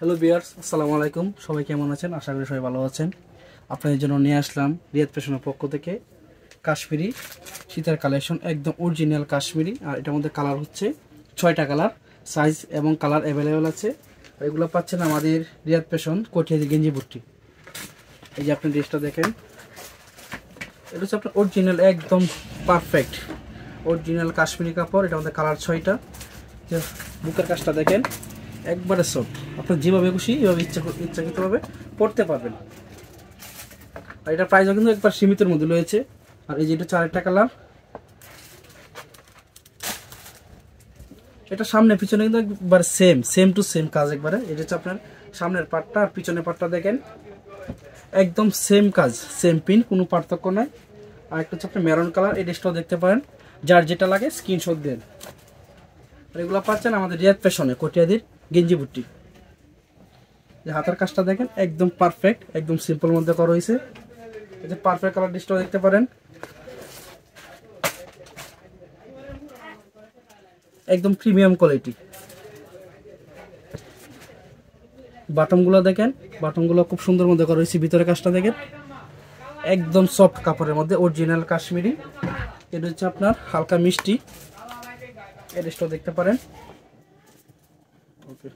Hello viewers, আসসালামু আলাইকুম। সবাই কেমন আছেন? আশা করি সবাই ভালো আছেন। আপনাদের জন্য নিয়ে আসলাম রিয়াদ ফ্যাশনের পক্ষ থেকে কাশ্মীরি শীতের কালেকশন, একদম অরিজিনাল কাশ্মীরি। আর এটার মধ্যে কালার হচ্ছে 6টা কালার, সাইজ এবং কালার অ্যাভেলেবেল আছে। আর এগুলো পাচ্ছেন আমাদের রিয়াদ ফ্যাশন কটিয়াদি গেঞ্জি বুট্টি। এই যে আপনি ড্রেসটা দেখেন, এটা হচ্ছে আপনার অরিজিনাল, একদম পারফেক্ট অরিজিনাল কাশ্মীরি কাপড়। এটার মধ্যে কালার 6টা। বুকের কাজটা দেখেন, একবারে সফট। আপনার যেভাবে খুশি এভাবে ইচ্ছাকৃতভাবে পড়তে পারবেন। আর এটা প্রাইসও কিন্তু একবার সীমিতের মধ্যে রয়েছে। আর এই যে এটা 4টা কালার, এটা সামনে পিছনে কিন্তু একবার সেম টু সেম কাজ একবারে। এটা হচ্ছে আপনার সামনের পাটটা আর পিছনের পাটটা দেখেন, একদম সেম কাজ, সেম পিন, কোনো পার্থক্য নাই। আর একটা হচ্ছে আপনার মেরুন কালার, এই ড্রেসটাও দেখতে পারেন। যার যেটা লাগে স্ক্রিনশট দেন। আর এগুলো পাচ্ছেন আমাদের রিয়াদ ফ্যাশনে কটিয়াদির গেঞ্জি বুট্টি। যে হাতের কাজটা দেখেন, একদম পারফেক্ট, একদম সিম্পল মধ্যে করা হয়েছে। এই যে পারফেক্ট কালার ড্রেসটাও দেখতে পারেন, একদম প্রিমিয়াম কোয়ালিটি। বাটনগুলো দেখেন, বাটনগুলো খুব সুন্দর মধ্যে করা হয়েছে। ভিতরে কাজটা দেখেন, একদম সফট কাপড়ের মধ্যে অরিজিনাল কাশ্মীরি। এটা হচ্ছে আপনার হালকা মিষ্টি, এই ড্রেসটাও দেখতে পারেন। ওকে।